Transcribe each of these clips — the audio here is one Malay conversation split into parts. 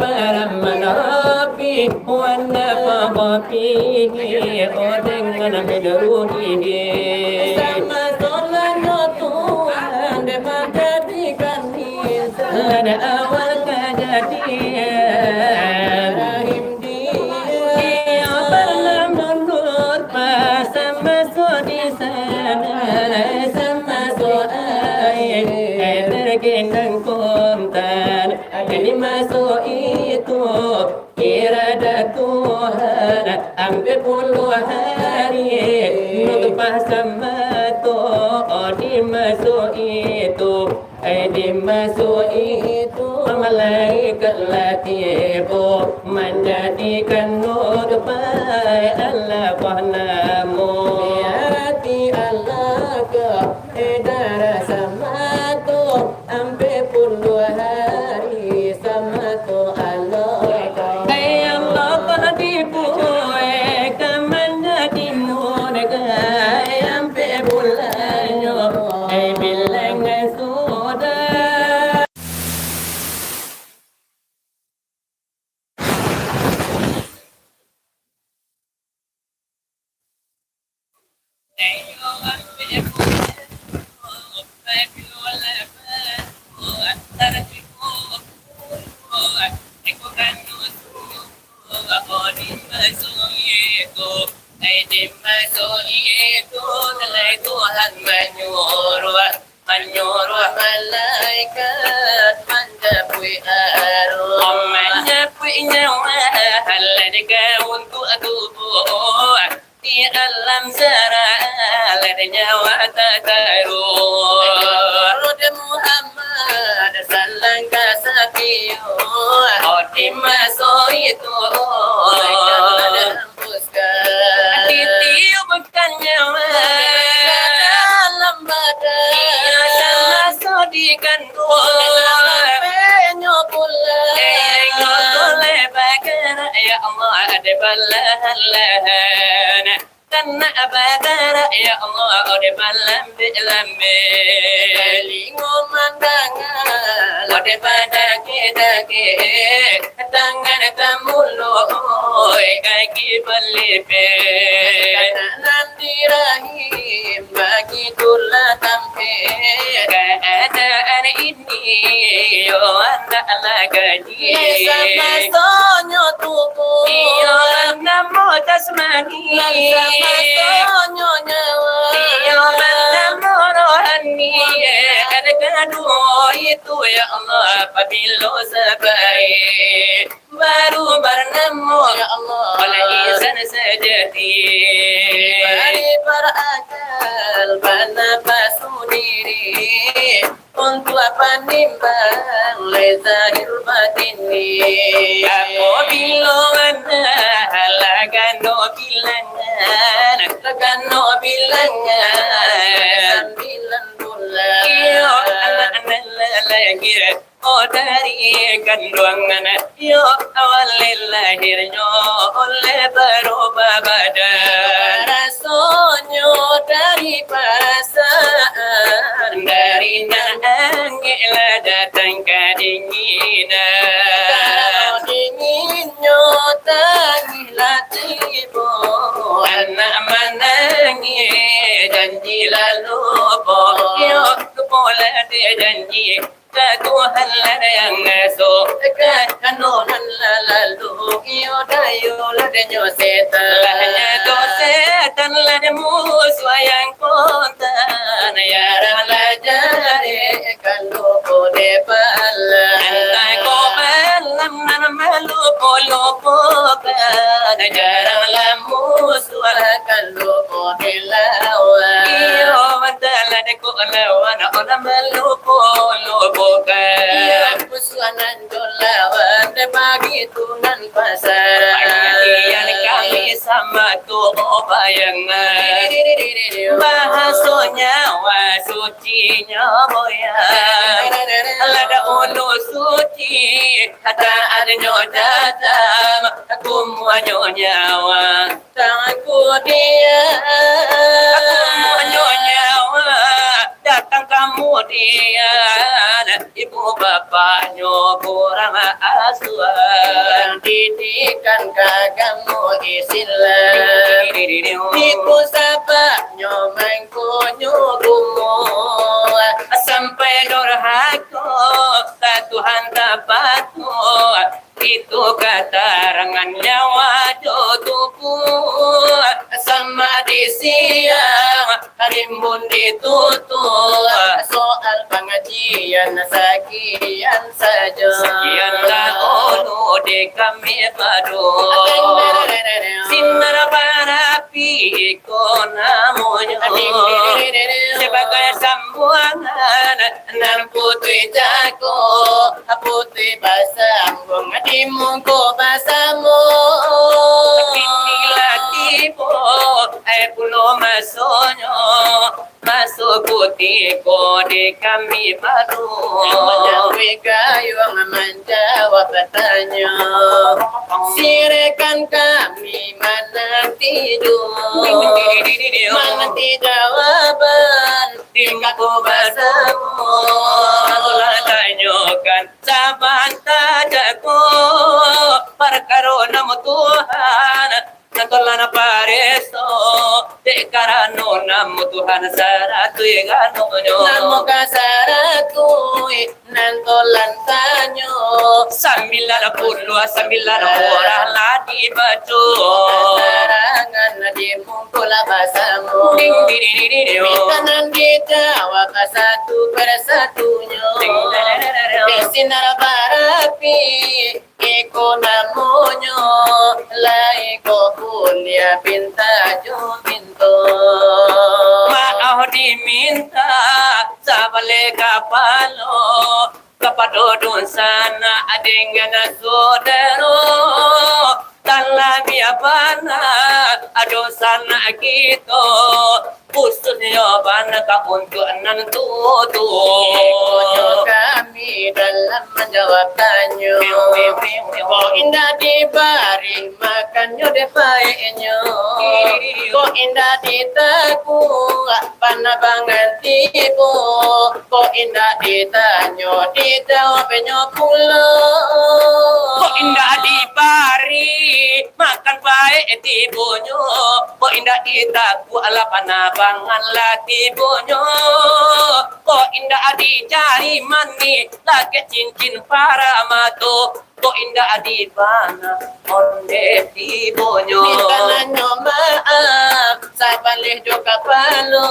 Paramanabhi Wanapapapi Odenganamidruhi Sama Solano Tuhan Demagadikan Nisan Awal Kajadian Rahim Dia Paramanur Pasama Sodisan Sama Soai Tergenang Komtan Ini masuk itu irada Tuhan ambil puluh hari nutupah sama Tuhan dimasuk itu dimasuk itu malaikat latifu menjadikan nutupah Allah wahnamu biarati Allah ke darah sama Tuhan ambil puluh hari sama Tuhan Allah ay Allah kadipu kamana dimun ay ampe bulanyo ay bilang suda menyuruh malaikat menjapui arwah menjapui nyawa haladika untuk tubuh di alam zara nyawa tak taruh Muhammad sallang kasakiyo dimasuk itu ditiupkan nyawa dalam badan sama sodikan tuan penyo pula boleh bakar ya Allah ada balahan karena abadara ya Allah ada balam dilambe lingo mandangan ada pada kita tangan kamulo kaki belipe nanti rahim bagi tulah tampe keadaan ini yo anda lagi sama sonyo tubuh yo namo tasmani sama sonyo nyawa yo namo rohani ada kedua itu ya Allah apabila sebaik baru bertemu ya Allah oleh izin sejati bagi para akal bernafas diri untuk apa nimbang lezahir batini apabila halakan no bilangan lakan no bilangan sembilan bulan iyo anak lagi oh dari kandungan yo awal lahirnya oleh baru badan rasonyo dari perasaan dari nangila datang kedinginan dinginnya tangila tibo anak menangi janji lalu yo pola dia janji Tuhan yang so kanonan lalu iyo dayo ladenyo setan setan lademu swayang kontan yara lajare kalau kode pala antai ko malam nan malu polo pokan jarang lamu suara kalau kode lawa iyo madala de ko lawan ona malu polo bukan pusuanan dolawan bagi tunan pasaran yang kami sama tuh bayangan bahasanya wasucinya boyan lada ulu suci kata adanya datang aku mau nyawa tanganku dia aku mau nyawa datang kamu kemudian ibu bapaknya kurang asuhan. Didikan kagamu Islam ibu sabaknya mengkunyu gumu sampai durhaka tak Tuhan dapatmu itu katarangan nyawa tubuh sama di siang harimbun ditutup soal pengajian sekian saja sekian tahun di kami padu sinar barapi namunyo sebagai sambungan nan putri jago putri basambung di mungko basamu laki-laki pulau masuk putiko di kami baru menjawab gayung menjawab tanya sirekan kami menanti menanti jawaban tingkatku basamu tanyakan saban tajaku perkara Tuhan Nantolan pareso de karano namu Tuhan saratu igano nyo namo kasaratu nantolan tanyo sambilan ora lagi baco sarangan di mungkula basamu ding ding ding bitanan dijawab satu persatunya sinar barapi iko namunyo laiko kulia pinta jo pinto maaf diminta sabale kapalo kapadodon sana adengan saudara talabi abana adosana kita khususnya bana ka untuk nantutu kami dalam menjawab tanya kok indah dibari makannya depaenyo kok indah ditaku pana banget tipu kok indah ditanyo dijawabnya pula kok indah dibari makan baik tibunyo kok indah ditaku ala panabangan laki bunyo kok indah dicari mani lagi cincin para mato kok indah dibana onde tibunyo minta nanyo maaf sabalih juga palo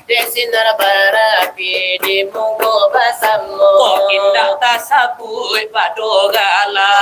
desinar barapi di munggo basamu kok indah tasabui padogala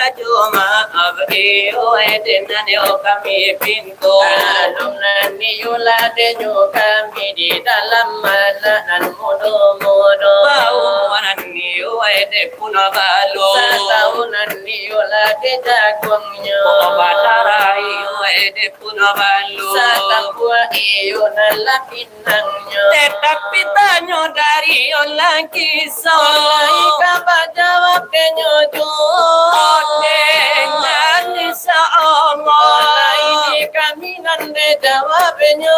la joma abdi o edenane o kami pintu alum nani yulade nyo kami di dalam mana nan mudo bau manani o ede puno balo satau nani yulade jagongnya batarai o ede puno balo satapua iyo nalapinangnya tetapi tanyo dari o lagi so ika jawab kenyo jo dengan seomong ini kami nande jawabnya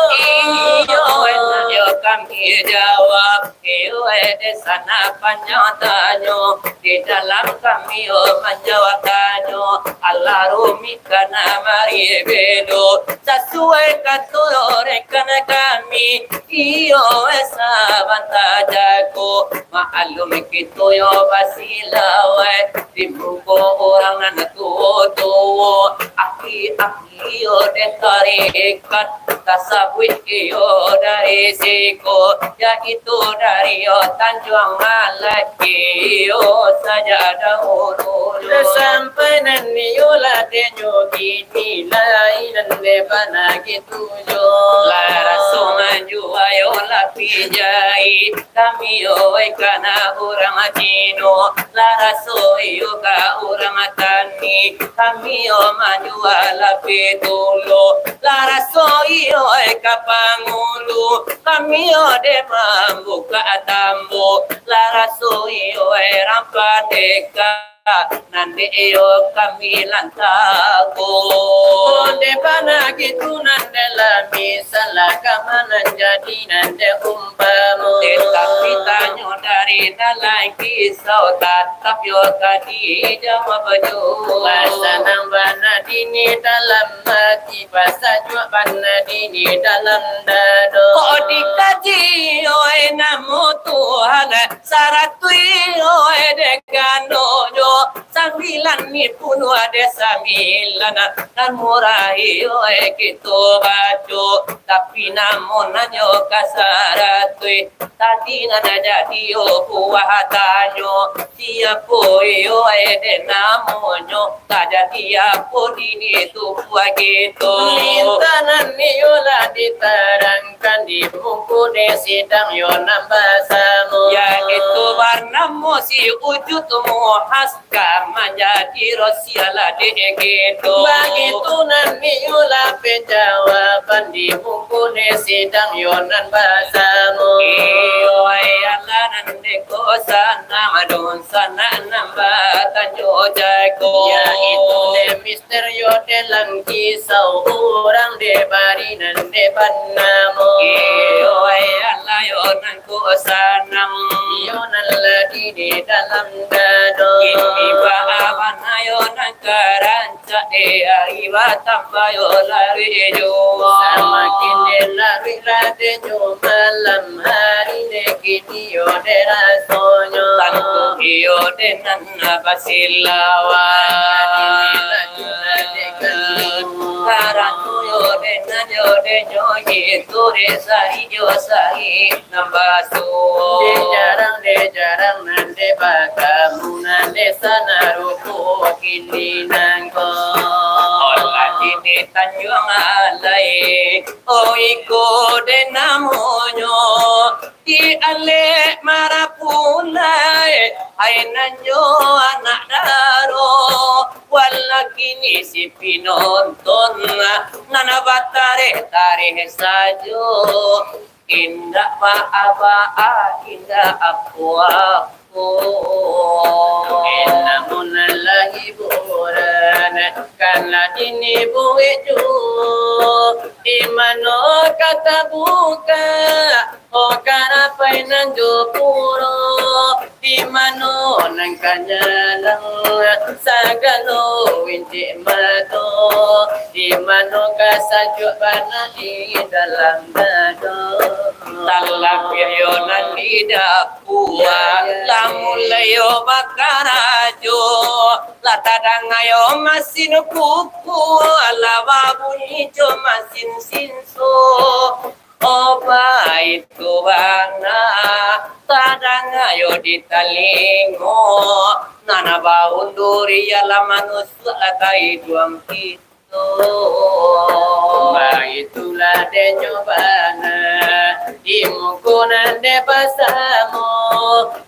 iyo kami jawab iyo ede sana panyatanyo di dalam kami menjawab tanyo Allah rumikana mari bedo sesuai katurekan kami iyo sabantajaku maalum kita yo basilawe di buku orang nan tuo aki yo de tarikat tasawuf yo dari siko ya itu dari yo Tanjung Malaki yo saja dahulu sampai nani yola de nyogi nilai nande bana gitu jo lara somanju ayo lapi jai kami yo kana orang Cino lara soyo ka orang tani kami yo maju lapi tulo lara soyo ka pangulu kami yo de mambuka tambo lara soyo rampa deka nande yo kami lantago Onde pana gitu nande la misalah kamanan jadi nande umpamu. tetapi tanyo dari dalam kisah tatap yo kadi jawab jo Pasanang bana dini dalam hati, pasajua bana dini dalam dado. kok dikaji oi namo Tuhan saratui oi dekano yo sambilan ni punu ada sambilan dan murai oi gitu bajo tapi namun nanyo kasaratui tadi nana jadi yo buah tanyo tiap yo de namonyo tak jadi apa dini tu buah gitu Lintanan yola diterangkan di buku desidang yo nambah samu. ya itu warnamu si wujudmu haska menjadi rosiala de gitu Begitu nanti yola penjawaban di buku desidang yo nambah samu. iyo ayala nande ko sana adon sana nambah tanyo jago Ya itu de misterio dalam kisah orang de bari nande banamu. iyo ayala yo nan ko sanam Yo naladi di dalam dado. Ini baaban ayo nan karanca iwa tambah yo lari jo Semakin dia lari radenyo malam hari de kini yo de rasonyo. tanku iyo dengan basilawan karantu yo dengan yo denyo itu desa iyo sahi nambasu De jarang nande bakamu nande sanaruku kini nangko. olah dini tanjung alai oiko de namonyo di ale marapulai ay nanyo anak daro wala kini si pinonton nanabatare tare sajo indah apa indah aku Namun lagi buran karena dini bueju di mana kata buka oh karena painan jopuro di mana nang kanyalang sagalo winci mato di mana kasajuk bana di dalam dado talak yo nan ida puwa lamun layo bakarajo latadang ayo masin kuku alawa bunyi jo masin sinso oba itu wana tadang ayo ditalingo nana baunduri yala manusia latai duam kita Itulah de nyobana di mukunan de pasamu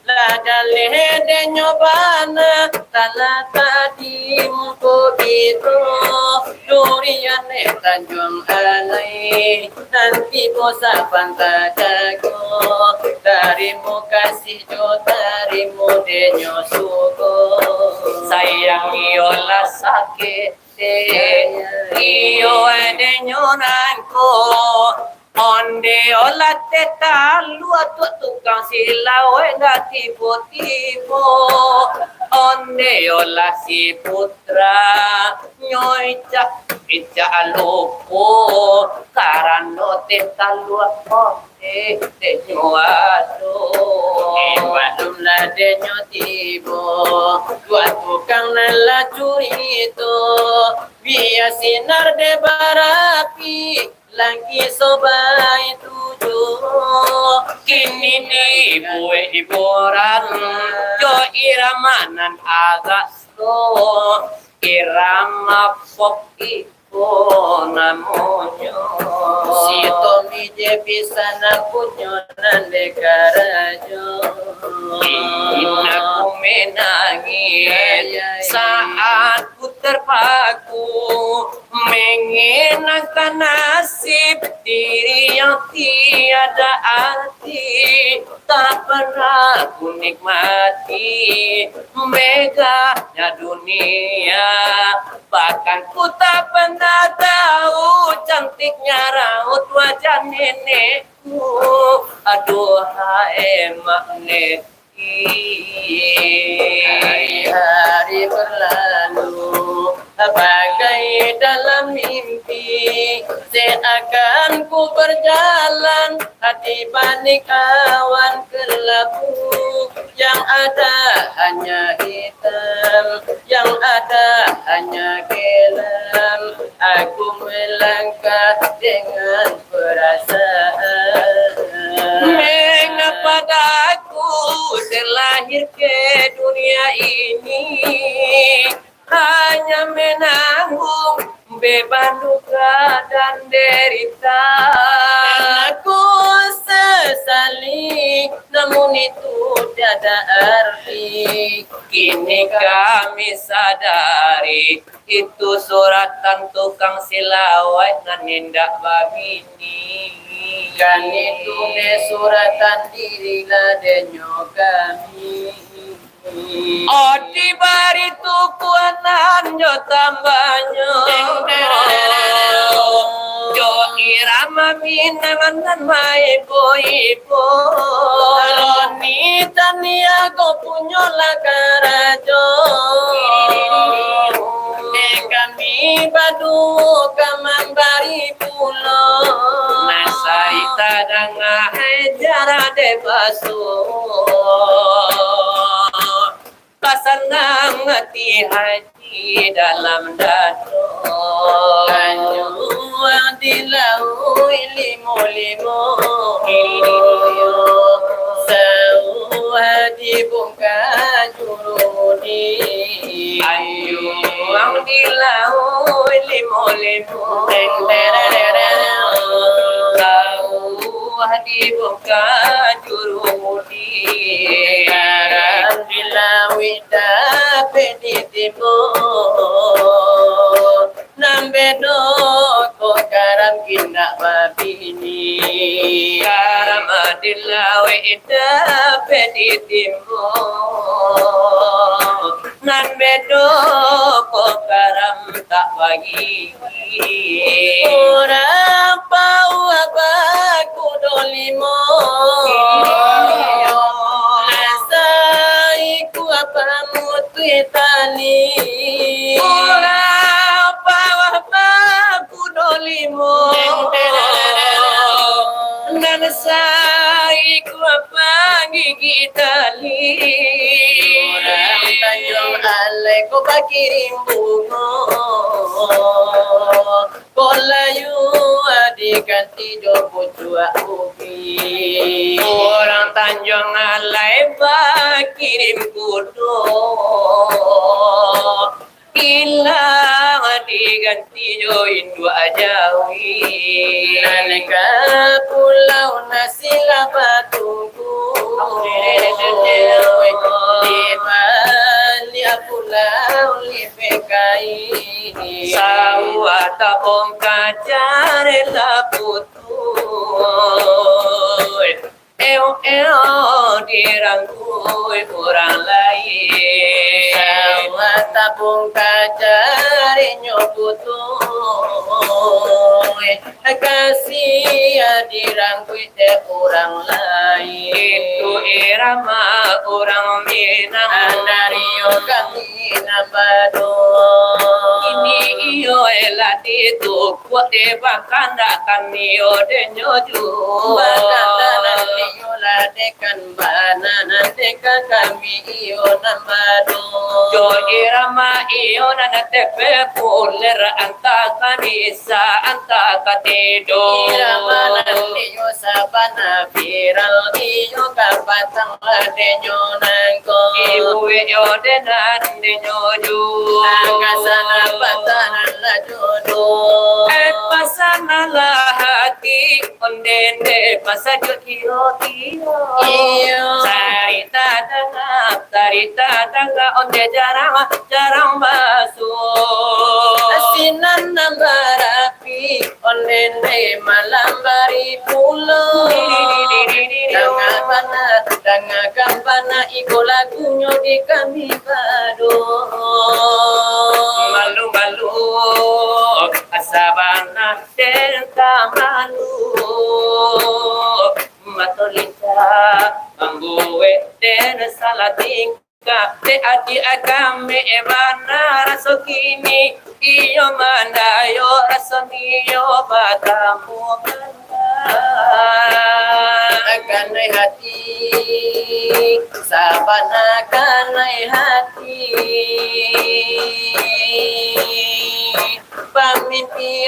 la dale de nyobana talata di muku itu durian tanjung alai nanti bosa pantajago darimu kasih jo darimu de nyosuko sayang iola sakit iyo ede nyonanko onde ola teta lua tukang silau eda tibo-tibo onde ola si putra nyoica ica alupo karano teta lua onde de nyoado Wadum la de nyotibo Buat tukang nala curi itu Biar sinar de barapi Lagi sobai tujuh kini ni bue hiburan jo iramanan agak slow irama pop iko namonyo Si Tommy je bisa nakunyo nande karajo inaku menangis saat ku terpaku mengenangkan nasib diri yang tiada arti, tak pernah ku nikmati megahnya dunia, bahkan ku tak pernah tahu cantiknya raut wajah nenekku. Aduhai mak neki. Hari-hari berlalu bagai dalam mimpi, seakan ku berjalan di balik awan kelabu, yang ada hanya hitam, yang ada hanya kelam. Aku melangkah dengan perasaan, Mengapa aku terlahir ke dunia ini hanya menanggung beban duka dan derita. aku sesali, namun itu tiada arti. Kini kami sadari itu suratan tukang silawai nan nindak babini. Kan itu ne suratan diri ladenyo kami. Oh di bari tukuanan jo tambahnya jo irama minangan nan mai ibu Aloni tania ko punyo lakarajo, ne kami badu kamambari pulo. nasai tadanga hejara de basu pasanang hati haji dalam dado Kanyu dilau limo-limo, sau hadi bungka jurudi. ayu ang dilau limo-limo kau hadi buka jurumudi Karang dilawi dape ditimo, nambedo ko karang kina babini. karam dilawe dape ditimbo nan bedo ko karam tak bagi Orang pau abaku dolimo, lasai ku apa mutuitani. ora bawah baku dolimo nan sai ku apa gigi tali Orang tanjung alai ko bakirim bungo, kolayu adikanti jopo cua ubi. orang Tanjung Alai kirim kudo hilang diganti join dua jawi Nalika pulau nasila batungku, di balik pulau lipekai. sawa tabong kacare la putu dirangkui orang lain Sawa tabung kacari nyobutu, kasih dirangkui te orang lain. itu irama orang Minang Anario kami nabado. ini iyo elati tu kuat bahkan kami ode nyoju Bakatanan iyo ladekan bana nadekan kami iyo nabado. jo irama iyo na tepe puler anta kanisa anta katedo Iramanan iyo sabana viral iyo kapatang ladenyo nangko. ibu ode nande nyoju Angkasana patanan la jodoh. pasana la hati ondende pasajo kiro kiro Iyo Sarita dangap Harita tangga onde jarang basuh. Asinan nambarapi onde malam bari pulo. Danga kampana iko lagunya di kami padu. Malu-malu asabana delta malu matolita ambuwe den salatingka te ati agame ebana rasokini iyo mandayo rasoniyo batamu Kanai hati sabana kanai hati pamimpi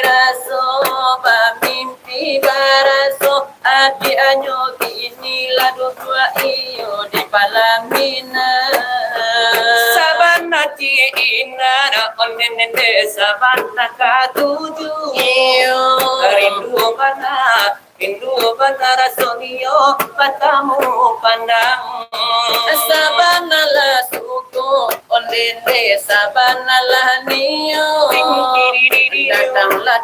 baraso ati anyo kini ladu dua iyo di palamina sabana ti inara onenende sabana katuju iyo Rindu bana rasoniyo batamu pandang sabana la suko onde sabana la niyo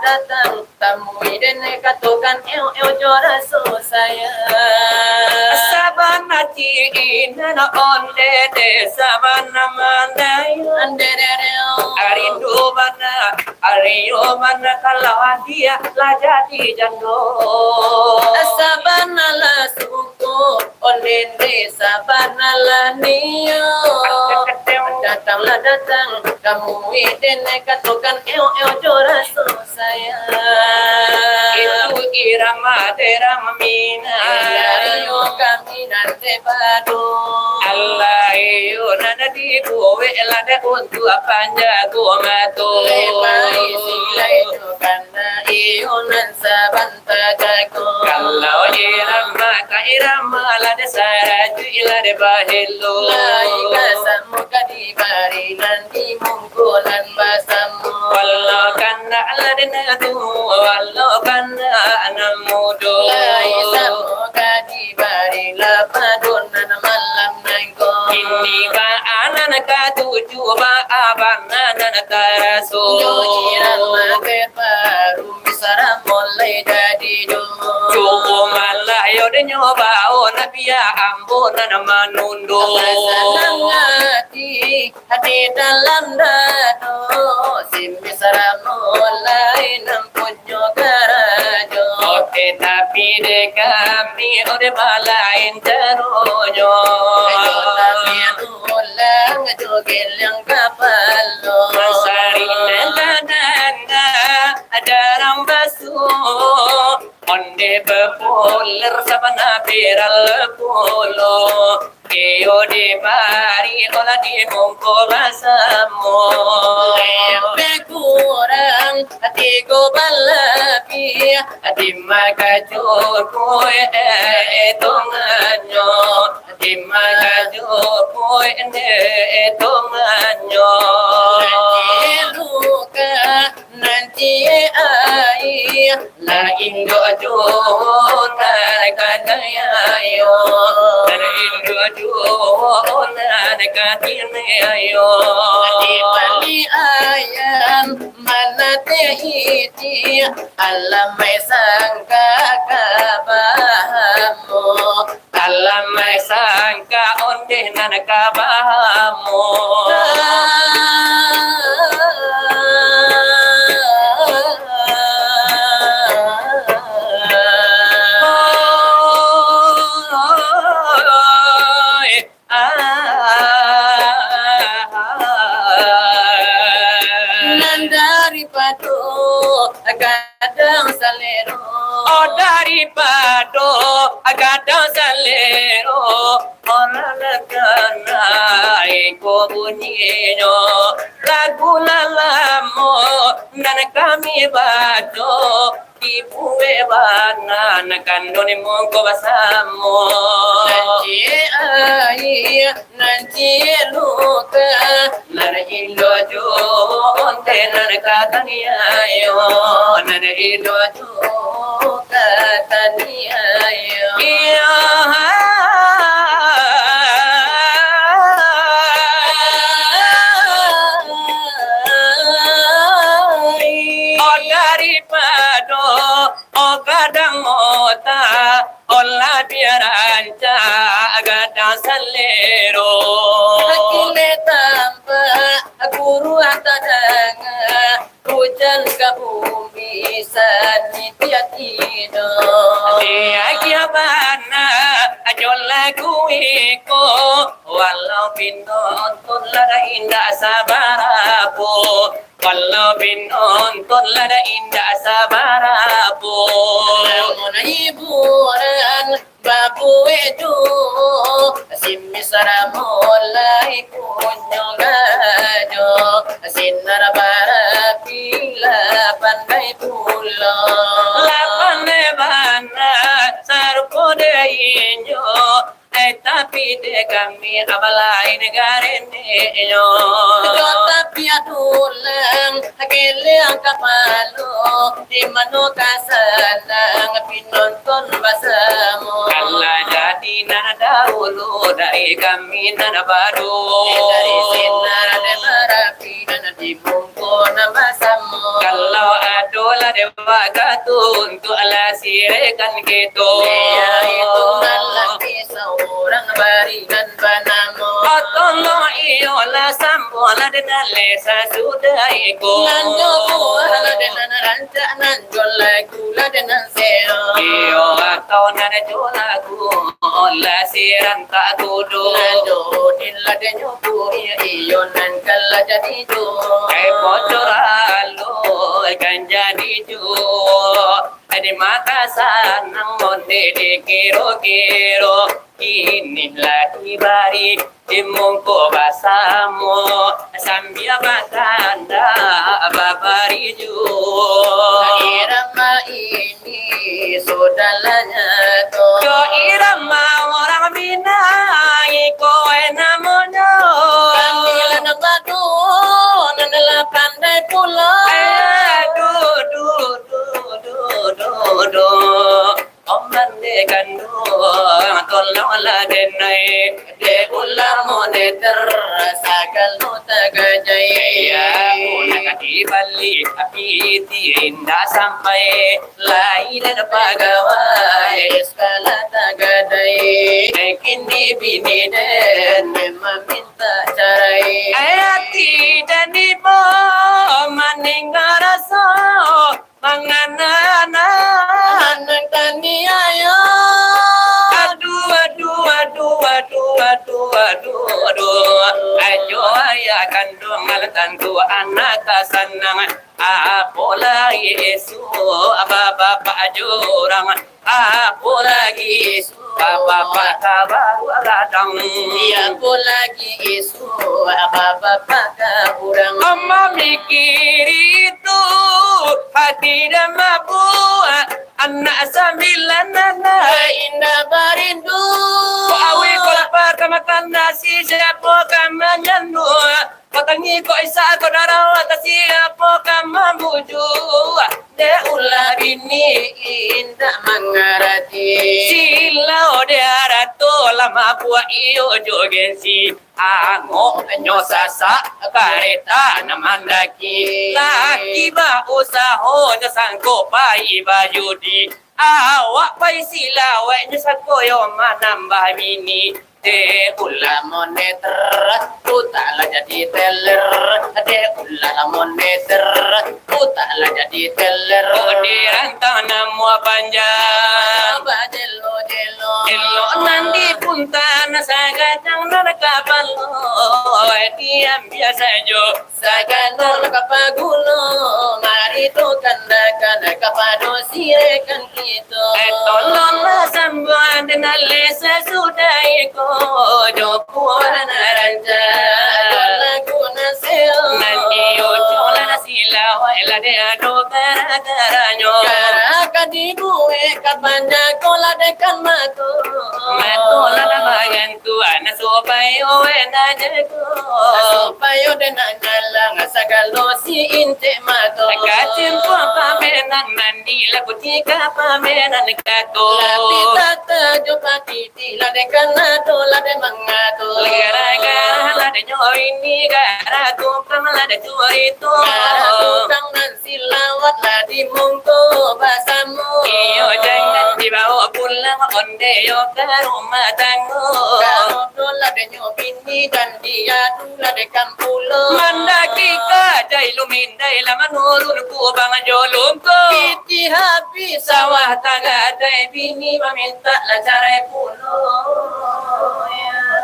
datang tamu idene katokan eo jora so saya sabana ti inana onde de sabana mandai Arindu bana ariyo bana kalawadia la jadi jando sabana la suko onde sabana la niyo datang kamu idene katokan eo jora so saya itu irama terama mina yo kami nante padu Allah yo nana di kowe elada untuk apanya mato lepai silai to kana iyo nan sabanta kako kalau irama ka irama lada saraju ilade bahelo lai kasamu kadibari nanti mungkulan basamu wallo kanna alade natu wallo kanna anamudo lai samu kadibari lapadun nan malam nangko ini ba anana katuju ba abana nana karaso yo irama baru misara mulai jadi do Cukup malah yo de nyoba o nabia ambo nana manundo senang hati dalam dado simisara mulai nampunyo karajo Oke tapi de kami ode malain teronyo tapi ulang jogel yang kapalo Masari nana ada rambasu Onde bepoler sabana beral polo Keo de bari ola di mongko basamo kurang hati ko balapi Hati maka joko etonganyo Hati maka joko etonganyo luka nanti ai La indo ajo nakatayayo La indo ajo nakatayayo di pali ayam mana tehiti alam mai sangka kabahamu Alam may sangka onde na nakabahamo daripada kadang salero Oh daripada agadang salero orang lekanai ko bunyinya lagu lalamo nan kami baco ibu ebana kandoni mongko basamo nanti ai nanti luka nan indo jo onte nan katania yo nan indo jo katania yo iya salero Akile tamba guru atadanga hujan ke bumi sanitia tidur. dia kiabana ajola kuiko walau binonton lada indah sabarapo walau binonton lada indah sabarapo Namun hiburan babu itu simisara mulai kunyong gajo sinar barapila pandai pulau. lapan lebana sarupo de inyo tapi de kami abalai negarene Jota piadulang agile ang kapalo di mano kasalang pinonton basamo. Allah jadi nada ulu dari kami nada baru Dari sinar de marapi dan di bungko na basamo. kalau adola de bagatun tu ala sirekan gitu Leya itu malaki seorang baringan banamo. Atolo iyo la sambola de nalesa sudah iko Nanjo kuala dengan ranca nanjo gula dengan seo. iyo atau nada jolaku la siran tak kudu Nanjo nila denyo kuri iyo nan kala jadi do. Pocoralo kan jadi ju Adi Makassar nang monde de kiro-kiro Kini lagi bari dimongko basamo Sambia batanda babari ju Irama ini sodalanya to. Yo irama orang binai kowe namono Kanila na badu nanala pandai pula. Omande gandu tolong la denai De ulamo de tersagal no tagajai. ya una di bali api indah sampai lain pagawai Eskala tagadai. kini bini Dan memang minta carai. ayati dan ibo maning rasa manganana Anak tani ayo. aduh aduh aduh aduh aduh aduh aduh ayo ayah kandung altanku anak sanang aku lagi Yesu apa bapak jurang aku lagi Yesu bapak kabar ladang Aku lagi isu apa-apa kurang. Mama mikir itu hati dan mabuah anak sembilan anak Indah barindu. awi kolapa kamakan nasi siapa kamanyandu Patangi ko isa ko naraw at siapa kamamuju de ulah bini Indah mengerti. Sila de arato lama pua iyo jogensi Ango nyo sasa kareta namandaki Laki ba usaho nyo sangko pa iba judi Awak pa sila we nyo sakoyo manambah bini De ulah Moneter, utala jadi teller. De ulah moneter, utala jadi teller. Odiran tanam mua panjang Bajelo jelo. Elo nandi punta nasa gajang narkapalo Diam biasa jo Saganol kapagulo, marito kanda kapado sirekan kito. Tolong sambuan denale sesudah iko Jokuan aranja Lagu naseo. Nanti ojola nasila waila de ado gara-garanyo Karaka dibuwe kapanda kola dekan mato. Matola na bagan tuan sopayo wena jego Supayo denanya lang sagalo si inte mato. Kacim po pamenan nandila kutika pamenan kato Lapi tata jo patiti la dekan nato la de mangato. Gara-gara la de nyoi ni gara tumpang la de cuarito Tukang nan silawat la di mungko basamu. Iyo jangan dibawa ulang onde yo ke rumah tangga. Kalau dola de nyobini dan dia dula de kampulo. Mandaki ka jai lumindai la manurun ku bang jolum ko. Piti habis Sawah taga dai bini meminta la carai pulo. Ya.